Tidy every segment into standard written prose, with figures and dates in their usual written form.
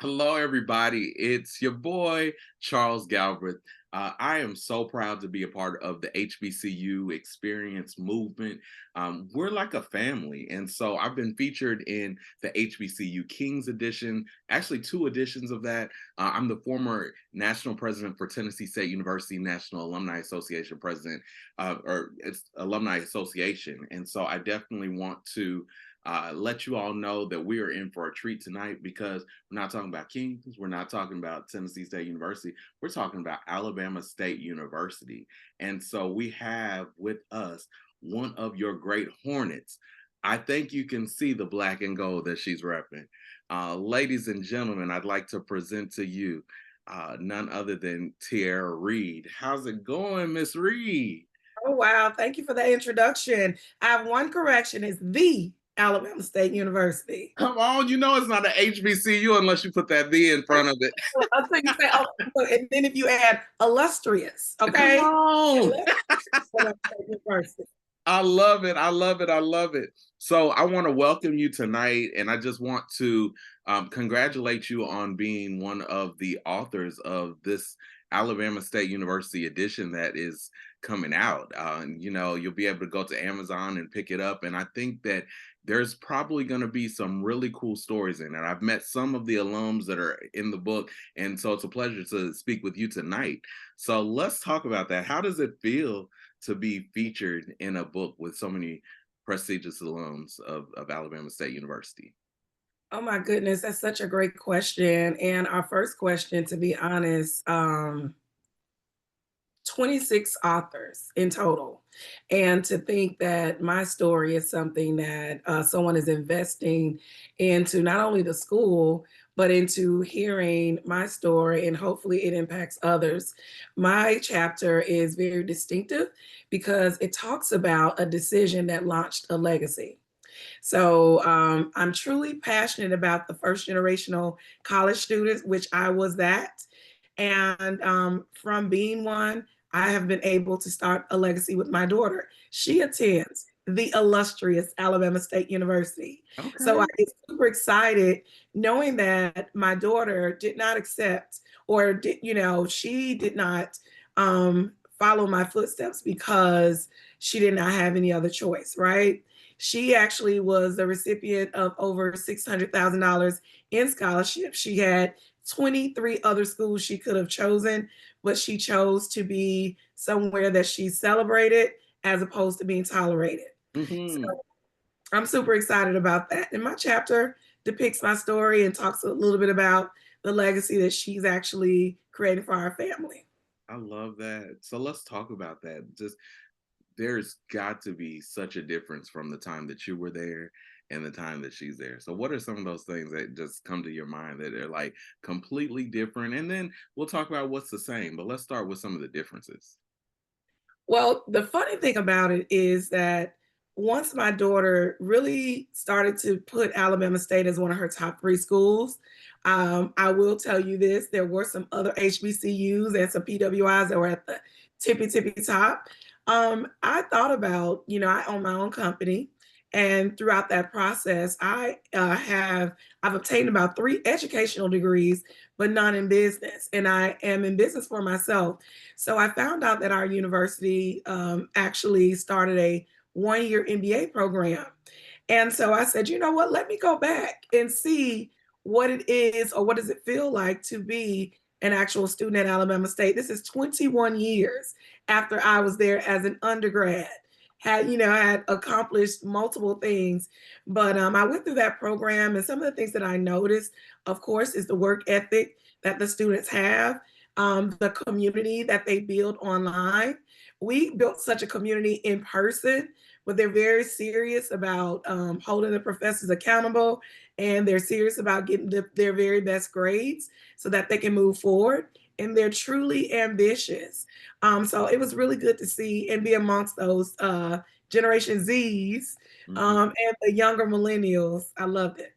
Hello, everybody. It's your boy, Charles Galbraith. I am so proud to be a part of the HBCU experience movement. We're like a family. And so I've been featured in the HBCU Kings edition, actually, two editions of that. I'm the former national president for Tennessee State University National Alumni Association president, or it's Alumni Association. And so I definitely want to let you all know that we are in for a treat tonight because we're not talking about Kings. We're not talking about Tennessee State University. We're talking about Alabama State University. And so we have with us one of your great Hornets. I think you can see the black and gold that she's repping. Ladies and gentlemen, I'd like to present to you none other than Tierra Reed. How's it going, Miss Reed? Oh, wow. Thank you for the introduction. I have one correction. It's the Alabama State University. Come on, you know it's not an HBCU unless you put that "the" in front of it. Until you say, oh, and then if you add illustrious, Come okay? on. Illustrious Alabama State University. I love it. I love it. I love it. So I want to welcome you tonight, and I just want to congratulate you on being one of the authors of this Alabama State University edition that is coming out. And you'll be able to go to Amazon and pick it up. And I think that there's probably going to be some really cool stories in it. I've met some of the alums that are in the book, and so it's a pleasure to speak with you tonight. So let's talk about that. How does it feel to be featured in a book with so many prestigious alums of Alabama State University? Oh my goodness, that's such a great question. And our first question, to be honest, 26 authors in total. And to think that my story is something that someone is investing into not only the school, but into hearing my story and hopefully it impacts others. My chapter is very distinctive because it talks about a decision that launched a legacy. So I'm truly passionate about the first generational college students, which I was that. And from being one, I have been able to start a legacy with my daughter. She attends the illustrious Alabama State University. So I Okay. get super excited knowing that my daughter did not accept or did, she did not follow my footsteps because she did not have any other choice, right? She actually was the recipient of over $600,000 in scholarships. She had 23 other schools she could have chosen, but she chose to be somewhere that she celebrated as opposed to being tolerated. So Hmm. I'm super excited about that. And my chapter depicts my story and talks a little bit about the legacy that she's actually creating for our family. I love that. So let's talk about that. Just there's got to be such a difference from the time that you were there and the time that she's there. So what are some of those things that just come to your mind that are like completely different? And then we'll talk about what's the same, but let's start with some of the differences. Well, the funny thing about it is that once my daughter really started to put Alabama State as one of her top three schools, I will tell you this, there were some other HBCUs and some PWIs that were at the tippy top. I thought about, I own my own company. And throughout that process, I've obtained about three educational degrees, but none in business. And I am in business for myself. So I found out that our university actually started a 1 year MBA program. And so I said, you know what, let me go back and see what it is or what does it feel like to be an actual student at Alabama State. This is 21 years after I was there as an undergrad. I had accomplished multiple things, but I went through that program, and some of the things that I noticed, of course, is the work ethic that the students have, the community that they build online. We built such a community in person, but they're very serious about holding the professors accountable, and they're serious about getting their very best grades so that they can move forward. And they're truly ambitious. So it was really good to see and be amongst those Generation Zs Mhm. and the younger millennials. I loved it.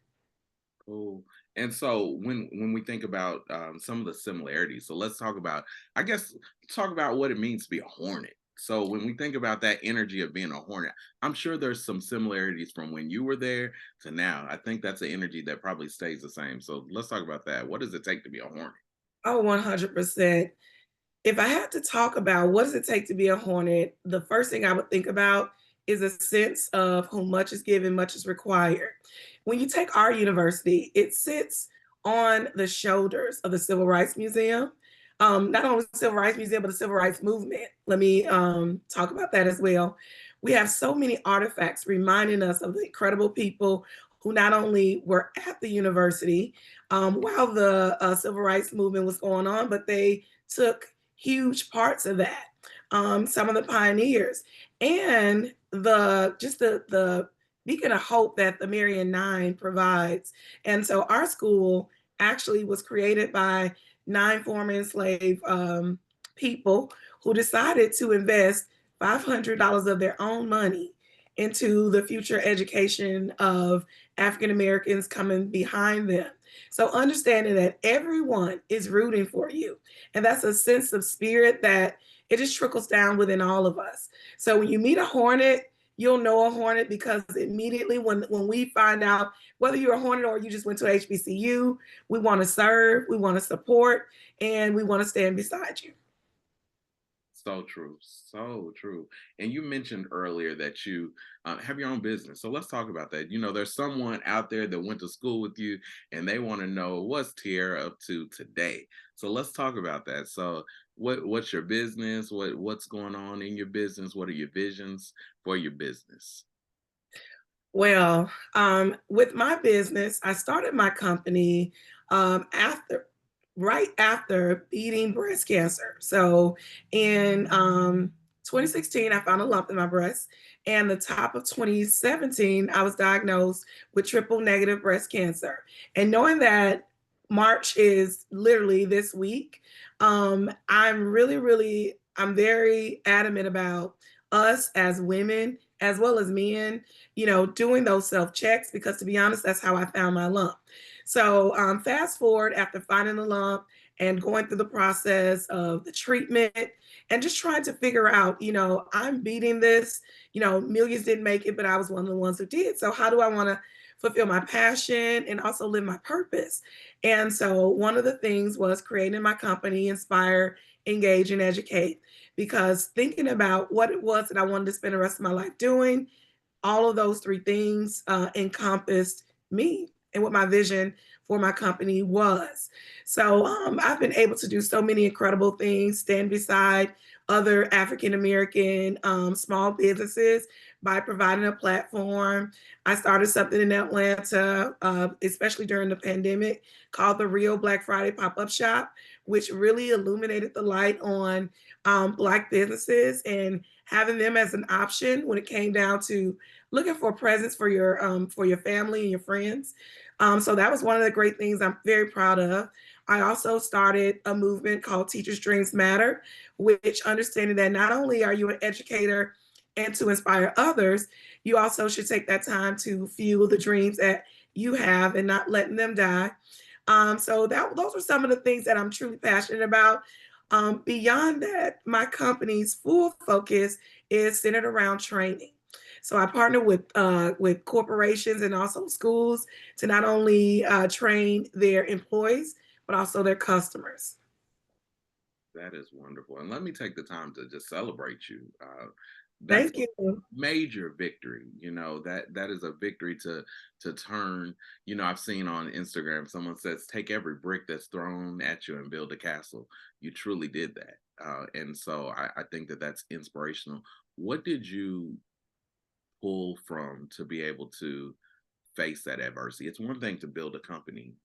Cool. And so when we think about some of the similarities, so let's talk about, I guess, talk about what it means to be a hornet. So when we think about that energy of being a hornet, I'm sure there's some similarities from when you were there to now. I think that's an energy that probably stays the same. So let's talk about that. What does it take to be a hornet? Oh, 100%. If I had to talk about what does it take to be a hornet, the first thing I would think about is a sense of whom much is given, much is required. When you take our university, it sits on the shoulders of the Civil Rights Museum. Not only the Civil Rights Museum, but the Civil Rights Movement. Let me talk about that as well. We have so many artifacts reminding us of the incredible people who not only were at the university while the Civil Rights Movement was going on, but they took huge parts of that. Some of the pioneers and the beacon of hope that the Marian Nine provides. And so our school actually was created by nine former enslaved people who decided to invest $500 of their own money into the future education of African Americans coming behind them. So understanding that everyone is rooting for you. And that's a sense of spirit that it just trickles down within all of us. So when you meet a hornet, you'll know a hornet because immediately when we find out whether you're a hornet or you just went to HBCU, we want to serve, we want to support, and we want to stand beside you. So true, so true. And you mentioned earlier that you have your own business. So let's talk about that. There's someone out there that went to school with you, and they want to know what's Tierra up to today. So let's talk about that. So what's your business? What's going on in your business? What are your visions for your business? Well, with my business, I started my company after, right after beating breast cancer. So in 2016, I found a lump in my breast, and the top of 2017, I was diagnosed with triple negative breast cancer. And knowing that March is literally this week, I'm very adamant about us as women as well as men doing those self checks because to be honest, that's how I found my lump. So, fast forward after finding the lump and going through the process of the treatment and just trying to figure out, I'm beating this, millions didn't make it, but I was one of the ones who did. So, how do I want to fulfill my passion and also live my purpose? And so, one of the things was creating my company, Inspire, Engage, and Educate, because thinking about what it was that I wanted to spend the rest of my life doing, all of those three things encompassed me and what my vision for my company was. So I've been able to do so many incredible things, stand beside other African American small businesses by providing a platform. I started something in Atlanta, especially during the pandemic, called the Real Black Friday Pop Up Shop, which really illuminated the light on Black businesses and having them as an option when it came down to looking for presents for your family and your friends. So that was one of the great things I'm very proud of. I also started a movement called Teachers Dreams Matter, which understanding that not only are you an educator and to inspire others, you also should take that time to fuel the dreams that you have and not letting them die. So those are some of the things that I'm truly passionate about. Beyond that, my company's full focus is centered around training. So I partner with corporations and also schools to not only train their employees but also their customers. That is wonderful. And let me take the time to just celebrate you. That's Thank a you. major victory. That is a victory to turn. I've seen on Instagram someone says, take every brick that's thrown at you and build a castle. You truly did that. And so I think that that's inspirational. What did you pull from to be able to face that adversity? It's one thing to build a company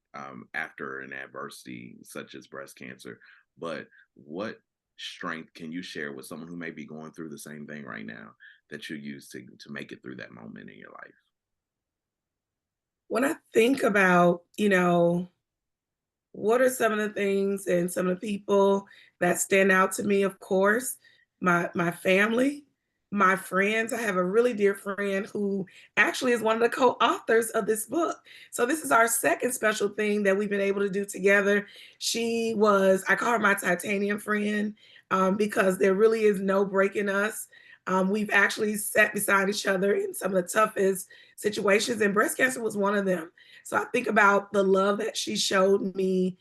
after an adversity such as breast cancer, but what strength can you share with someone who may be going through the same thing right now that you use to make it through that moment in your life? When I think about, what are some of the things and some of the people that stand out to me? Of course, my family, my friends. I have a really dear friend who actually is one of the co-authors of this book. So this is our second special thing that we've been able to do together. I call her my titanium friend. because there really is no breaking us. We've actually sat beside each other in some of the toughest situations, and breast cancer was one of them. So I think about the love that she showed me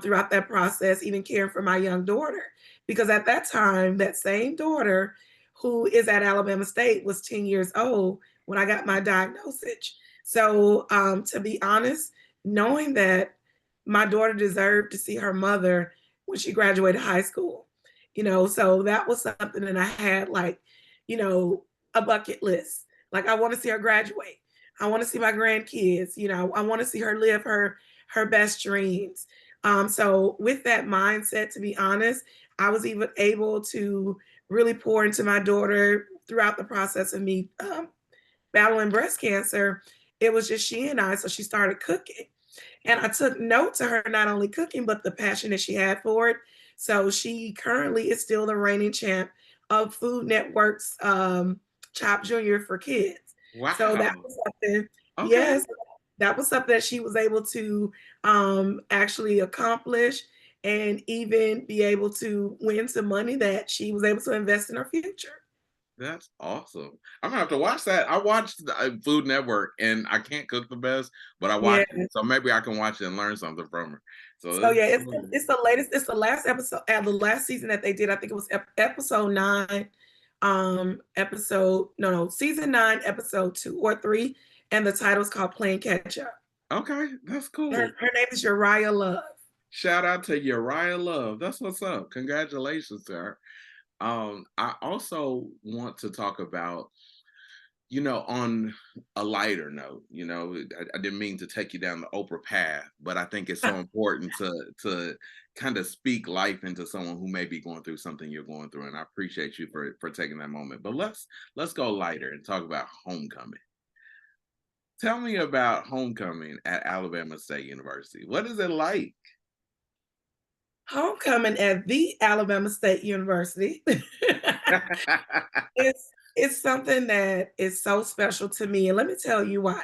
throughout that process, even caring for my young daughter. Because at that time, that same daughter who is at Alabama State was 10 years old when I got my diagnosis. So, to be honest, knowing that my daughter deserved to see her mother when she graduated high school, so that was something that I had like, you know, a bucket list. Like I want to see her graduate. I want to see my grandkids, I want to see her live her best dreams. So with that mindset, to be honest, I was even able to really pour into my daughter throughout the process of me battling breast cancer. It was just she and I, so she started cooking. And I took note to her not only cooking, but the passion that she had for it. So she currently is still the reigning champ of Food Network's Chop Junior for kids. So that Wow. was something, Okay. yes, that was something that she was able to actually accomplish and even be able to win some money that she was able to invest in her future. That's awesome. I'm gonna have to watch that. I watched the Food Network, and I can't cook the best, but I Yeah. watch it, so maybe I can watch it and learn something from her. So So this yeah, is it's cool. it's the latest. It's the last episode, the last season that they did. I think it was episode 9, episode no, season 9, episode 2 or 3, and the title is called Playing Catch Up. Okay, that's Her, cool. her name is Uriah Love. Shout out to Uriah Love. That's what's up. Congratulations to her. I also want to talk about, on a lighter note, I didn't mean to take you down the Oprah path, but I think it's so important to kind of speak life into someone who may be going through something you're going through. And I appreciate you for taking that moment. But let's go lighter and talk about homecoming. Tell me about homecoming at Alabama State University. What is it like? Homecoming at the Alabama State University. It's something that is so special to me, and let me tell you why.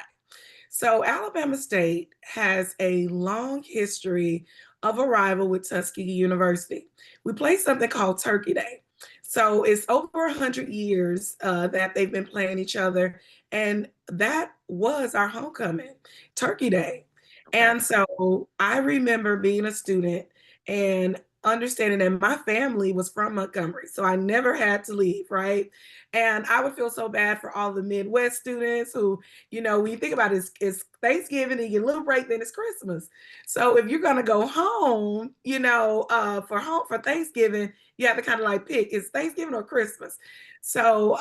So Alabama State has a long history of a rival with Tuskegee University. We play something called Turkey Day. So it's over 100 years that they've been playing each other, and that was our homecoming, Turkey Day. Okay. And so I remember being a student and understanding that my family was from Montgomery, so I never had to leave, right? And I would feel so bad for all the Midwest students who, when you think about it, it's Thanksgiving and you get a little break, then it's Christmas. So if you're gonna go home, for Thanksgiving, you have to kind of like pick is Thanksgiving or Christmas. So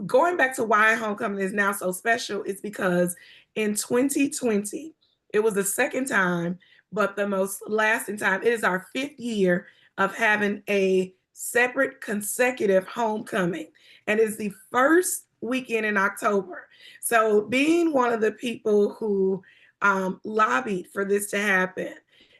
going back to why homecoming is now so special is because in 2020, it was the second time, but the most lasting time. It is our 5th year of having a separate consecutive homecoming, and it's the first weekend in October. So, being one of the people who lobbied for this to happen,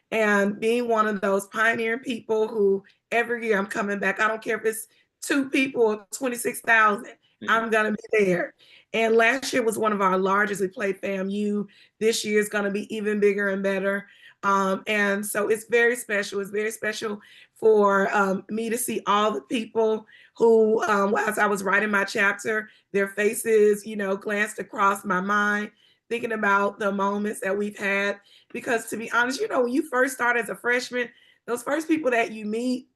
and being one of those pioneering people who every year I'm coming back, I don't care if it's 2 people or 26,000, I'm going to be there. And last year was one of our largest. We played FAMU. This year is going to be even bigger and better. And so it's very special. It's very special for me to see all the people who, as I was writing my chapter, their faces, glanced across my mind, thinking about the moments that we've had. Because to be honest, when you first start as a freshman, those first people that you meet,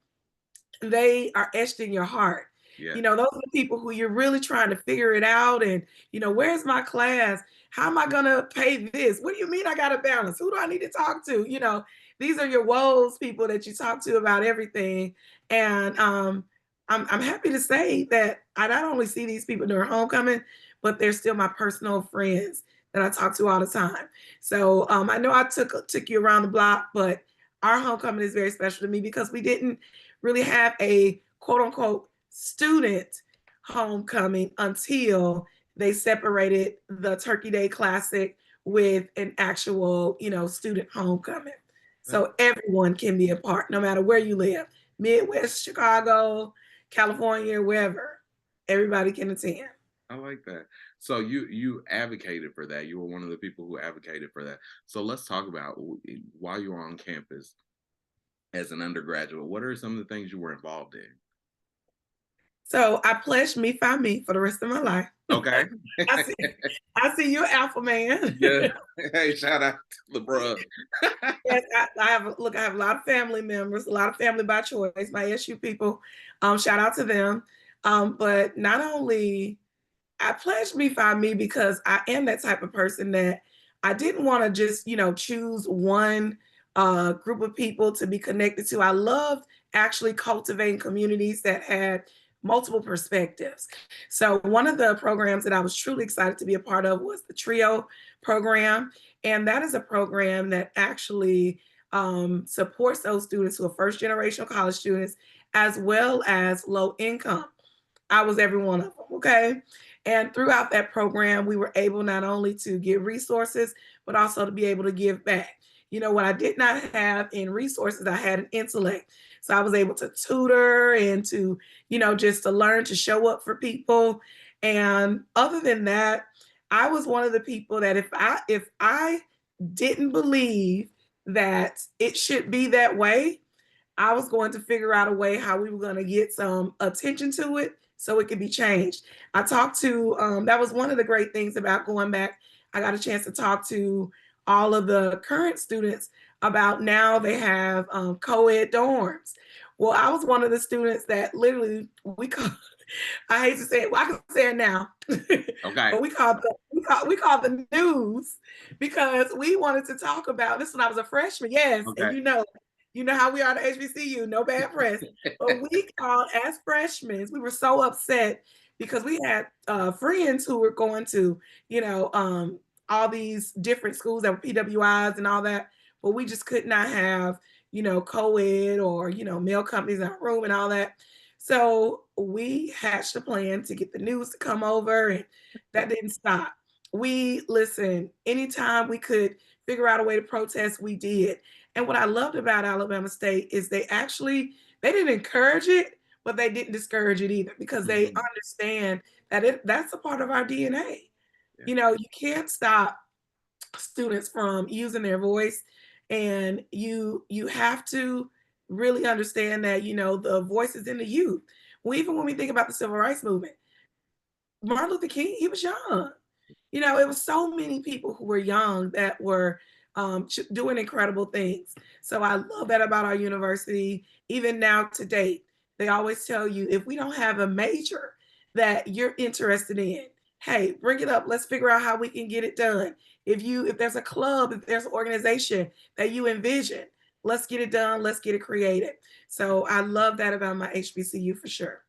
they are etched in your heart. Yeah. Those are the people who you're really trying to figure it out. And, where's my class? How am I going to pay this? What do you mean I got to balance? Who do I need to talk to? These are your woes people that you talk to about everything. And I'm happy to say that I not only see these people during homecoming, but they're still my personal friends that I talk to all the time. So I know I took you around the block, but our homecoming is very special to me because we didn't really have a quote unquote student homecoming until they separated the Turkey Day Classic with an actual, student homecoming. That- So everyone can be a part, no matter where you live, Midwest, Chicago, California, wherever. Everybody can attend. I like that. So you advocated for that. You were one of the people who advocated for that. So let's talk about while you were on campus. as an undergraduate? What are some of the things you were involved in? So I pledged me, find me for the rest of my life. Okay. I see, I see you're alpha man. Yeah. Hey, shout out to LeBron. Yes, I have look, I have a lot of family members, a lot of family by choice, my SU people. Shout out to them. But not only I pledged me find me because I am that type of person that I didn't want to just, choose one group of people to be connected to. I loved actually cultivating communities that had multiple perspectives. So one of the programs that I was truly excited to be a part of was the TRIO program. And that is a program that actually supports those students who are first generation college students as well as low income. I was every one of them, okay? And throughout that program, we were able not only to get resources, but also to be able to give back. What I did not have in resources, I had an intellect. So I was able to tutor and to, just to learn to show up for people. And other than that, I was one of the people that if I didn't believe that it should be that way, I was going to figure out a way how we were going to get some attention to it so it could be changed. I talked to, that was one of the great things about going back. I got a chance to talk to all of the current students about now they have co ed dorms. Well, I was one of the students that literally we call, I hate to say it, well, I can say it now, Okay. but we called the news because we wanted to talk about this when I was a freshman. Yes, and Okay. you know how we are at HBCU, no bad press. But we called as freshmen, we were so upset because we had friends who were going to, all these different schools that were PWIs and all that, but we just could not have, co-ed or, male companies in our room and all that. So we hatched a plan to get the news to come over, and that didn't stop. We listen, anytime we could figure out a way to protest, we did. And what I loved about Alabama State is they didn't encourage it, but they didn't discourage it either because they Mhm. understand that that's a part of our DNA. Yeah. You can't stop students from using their voice, and you have to really understand that the voice is in the youth. Well, even when we think about the civil rights movement, Martin Luther King, he was young. It was so many people who were young that were doing incredible things. So I love that about our university. Even now to date, they always tell you if we don't have a major that you're interested in, hey, bring it up. Let's figure out how we can get it done. If there's a club, if there's an organization that you envision, let's get it done. Let's get it created. So I love that about my HBCU for sure.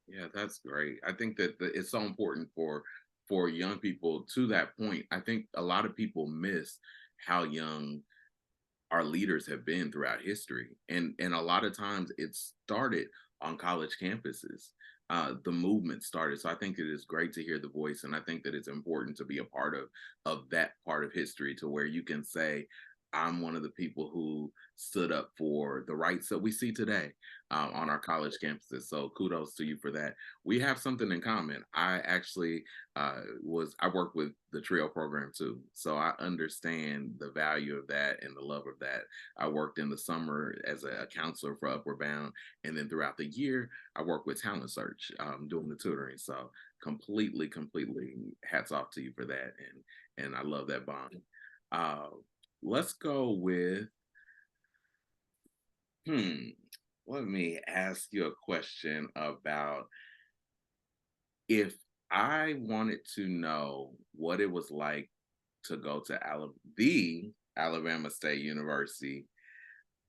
Yeah, that's great. I think that it's so important for young people to that point. I think a lot of people miss how young our leaders have been throughout history, and a lot of times it started on college campuses. The movement started, so I think it is great to hear the voice, and I think that it's important to be a part of that part of history to where you can say, I'm one of the people who stood up for the rights that we see today on our college campuses. So kudos to you for that. We have something in common. I actually I work with the TRIO program too, so I understand the value of that and the love of that. I worked in the summer as a counselor for Upward Bound, and then throughout the year, I work with Talent Search, doing the tutoring. So completely hats off to you for that, and I love that bond. Uh, let's go with hmm. Let me ask you a question about if I wanted to know what it was like to go to the Alabama State University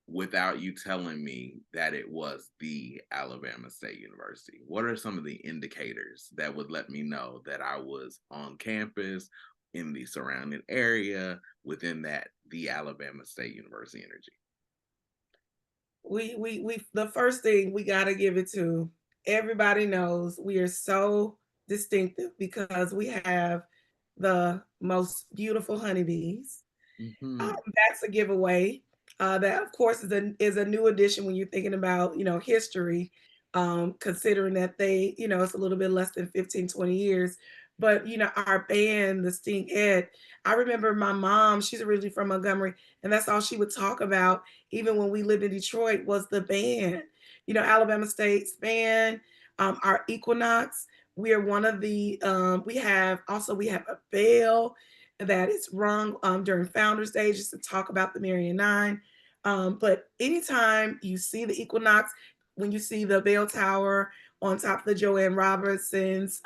without you telling me that it was the Alabama State University. What are some of the indicators that would let me know that I was on campus in the surrounding area within that the Alabama State University energy? We the first thing we got to give it to everybody knows we are so distinctive because we have the most beautiful honeybees. Hmm. That's a giveaway. That of course is a new addition when you're thinking about history, considering that it's a little bit less than 15, 20 years. But, our band, the Sting Ed, I remember my mom, she's originally from Montgomery, and that's all she would talk about, even when we lived in Detroit, was the band. Alabama State's band, our Equinox. We are one of the we have a bell that is rung during Founders Day just to talk about the Marion Nine. But anytime you see the Equinox, when you see the bell tower on top of the Joanne Robertsons.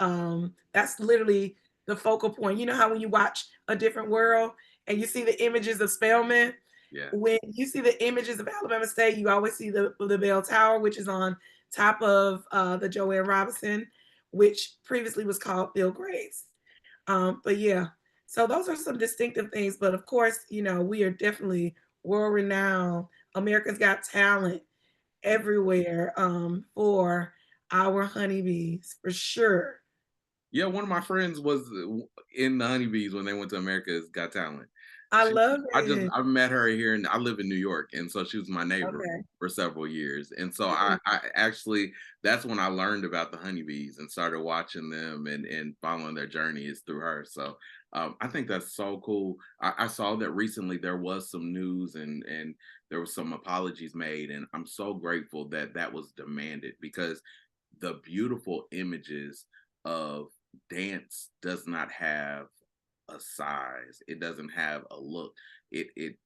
That's literally the focal point. You know how when you watch A Different World and you see the images of Spelman, Yeah. when you see the images of Alabama State, you always see the bell tower, which is on top of the Joanne Robinson, which previously was called Bill Grace. But yeah, so those are some distinctive things. But of course, we are definitely world renowned. America's Got Talent everywhere for our honeybees for sure. Yeah, one of my friends was in the Honeybees when they went to America's Got Talent. I love it. I met her here, and I live in New York, and so she was my neighbor Okay. for several years, and so Mhm. I actually that's when I learned about the honeybees and started watching them and following their journey is through her. So I think that's so cool. I saw that recently there was some news and there was some apologies made, and I'm so grateful that that was demanded because the beautiful images of dance does not have a size. It doesn't have a look. It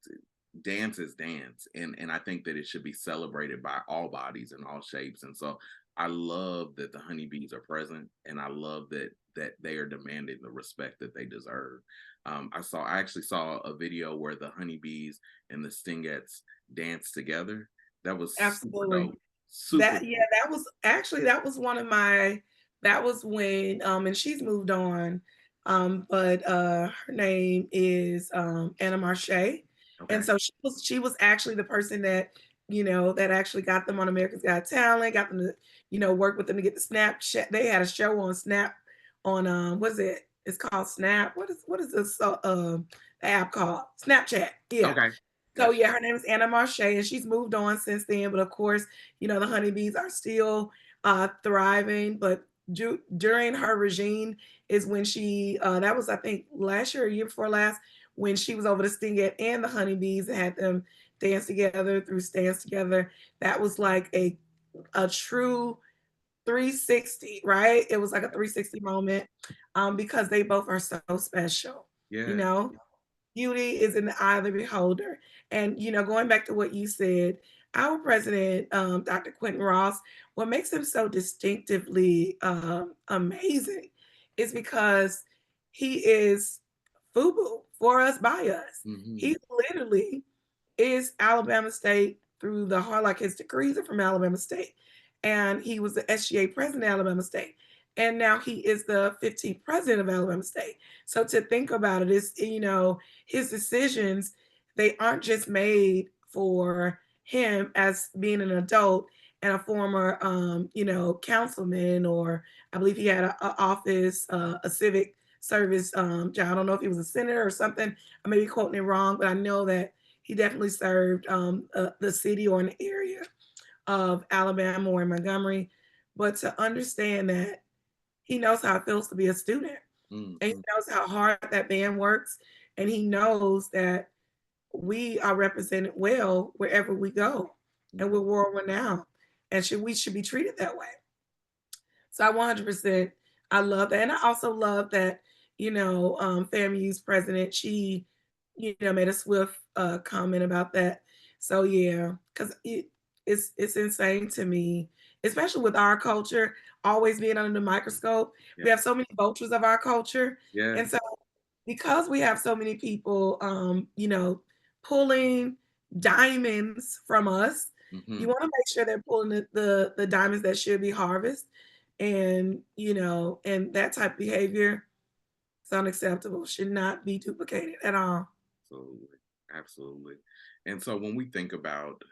dance is dance, and I think that it should be celebrated by all bodies and all shapes. And so I love that the honeybees are present, and I love that they are demanding the respect that they deserve. I actually saw a video where the honeybees and the stingettes danced together. That was super Absolutely. dope. Super dope. That was one of my that was when and she's moved on. But her name is Anna Marche. And Okay. so she was actually the person that actually got them on America's Got Talent, got them to, work with them to get the Snapchat. They had a show on Snap on what is it? It's called Snap. What is this the app called? Snapchat. Yeah. Okay. So Gotcha. yeah, her name is Anna Marche, and she's moved on since then. But of course, the honeybees are still thriving. But during her regime is when she that was I think last year or year before last when she was over the Stingette and the honeybees and had them dance together through Stands Together. That was like a true 360, right? It was like a 360 moment because they both are so special. You Yeah. know, beauty is in the eye of the beholder. And, going back to what you said, our president, Dr. Quentin Ross, what makes him so distinctively amazing is because he is FUBU for us, by us. Hmm. He literally is Alabama State through the heart, like his degrees are from Alabama State. And he was the SGA president of Alabama State. And now he is the 15th president of Alabama State. So to think about it is, his decisions, they aren't just made for him as being an adult and a former, councilman, or I believe he had a office, a civic service job. I don't know if he was a senator or something. I may be quoting it wrong, but I know that he definitely served the city or an area of Alabama or in Montgomery. But to understand that he knows how it feels to be a student, and he Hmm. knows how hard that band works, and he knows that we are represented well wherever we go, and we're world renowned, and we should be treated that way. So I 100%, I love that. And I also love that, FAMU's president, she, made a swift comment about that. So yeah, because it's insane to me, especially with our culture always being under the microscope. Yeah. We have so many vultures of our culture. Yeah. And so because we have so many people pulling diamonds from us, you Hmm. want to make sure they're pulling the diamonds that should be harvested, and and that type of behavior is unacceptable, should not be duplicated at all. Absolutely. Absolutely. And so when we think about,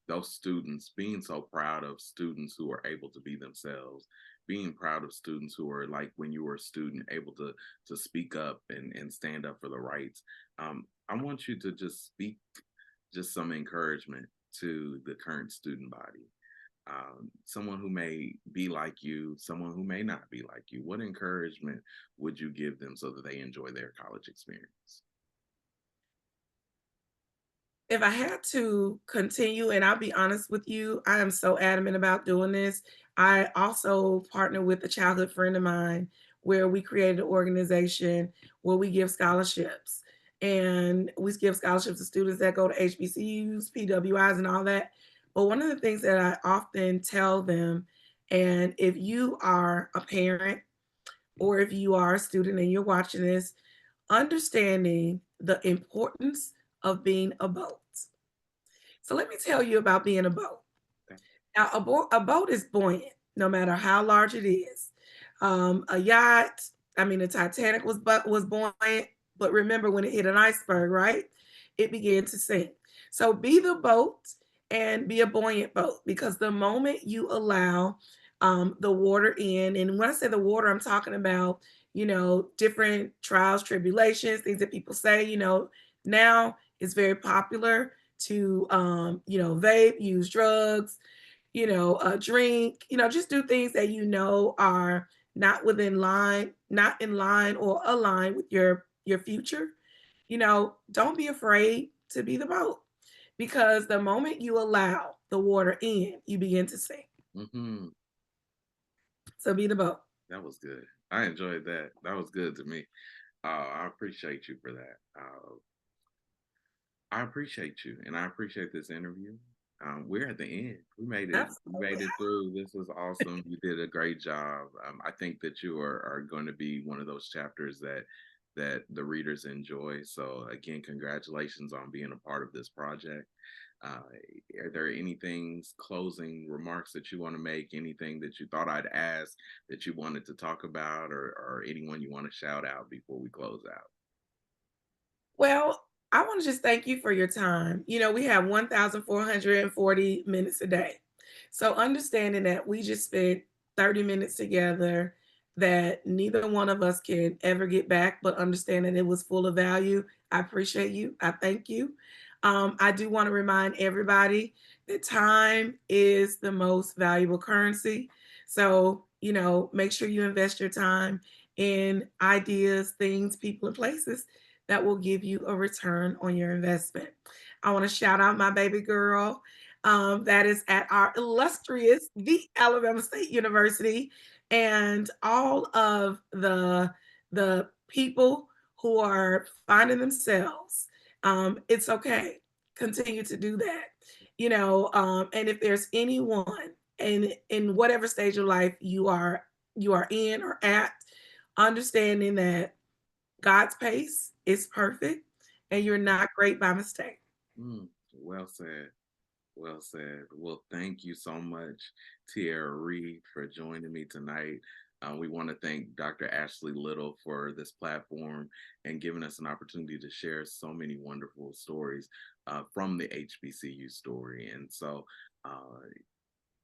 those students, being so proud of students who are able to be themselves, being proud of students who are like when you were a student, able to speak up and stand up for the rights. I want you to just speak just some encouragement to the current student body. someone who may be like you, someone who may not be like you, what encouragement would you give them so that they enjoy their college experience? If I had to continue, and I'll be honest with you, I am so adamant about doing this. I also partner with a childhood friend of mine where we created an organization where we give scholarships. And we give scholarships to students that go to HBCUs, PWIs, and all that. But one of the things that I often tell them, and if you are a parent or if you are a student and you're watching this, understanding the importance of being a boat. So let me tell you about being a boat. Okay. Now, a boat is buoyant, no matter how large it is. A yacht, I mean, the Titanic was buoyant, but remember when it hit an iceberg, right? It began to sink. So be the boat and be a buoyant boat because the moment you allow the water in, and when I say the water, I'm talking about, different trials, tribulations, things that people say, now it's very popular to, vape, use drugs, drink, just do things that are not in line or align with your future. Don't be afraid to be the boat because the moment you allow the water in, you begin to sink. Hmm. So be the boat. That was good. I enjoyed that. That was good to me. I appreciate you for that. I appreciate you, and I appreciate this interview. We're at the end. We made it. We Absolutely. made it through. This was awesome. You did a great job. I think that you are going to be one of those chapters that the readers enjoy. So again, congratulations on being a part of this project. Uh, are there anything closing remarks that you want to make? Anything that you thought I'd ask that you wanted to talk about, or anyone you want to shout out before we close out? Well, I want to just thank you for your time. We have 1,440 minutes a day. So understanding that we just spent 30 minutes together that neither one of us can ever get back, but understand that it was full of value. I appreciate you. I thank you. I do want to remind everybody that time is the most valuable currency. So, make sure you invest your time in ideas, things, people, and places that will give you a return on your investment. I want to shout out my baby girl that is at our illustrious, the Alabama State University, and all of the people who are finding themselves. It's okay. Continue to do that. And if there's anyone in whatever stage of life you are in or at, understanding that God's pace is perfect, and you're not great by mistake. Well said. Well said. Well, thank you so much, Tierra Reed, for joining me tonight. We want to thank Dr. Ashley Little for this platform and giving us an opportunity to share so many wonderful stories from the HBCU story. And so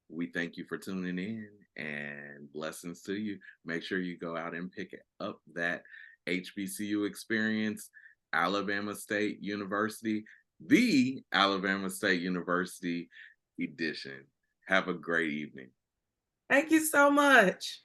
we thank you for tuning in and blessings to you. Make sure you go out and pick up that HBCU experience, Alabama State University, the Alabama State University edition. Have a great evening. Thank you so much.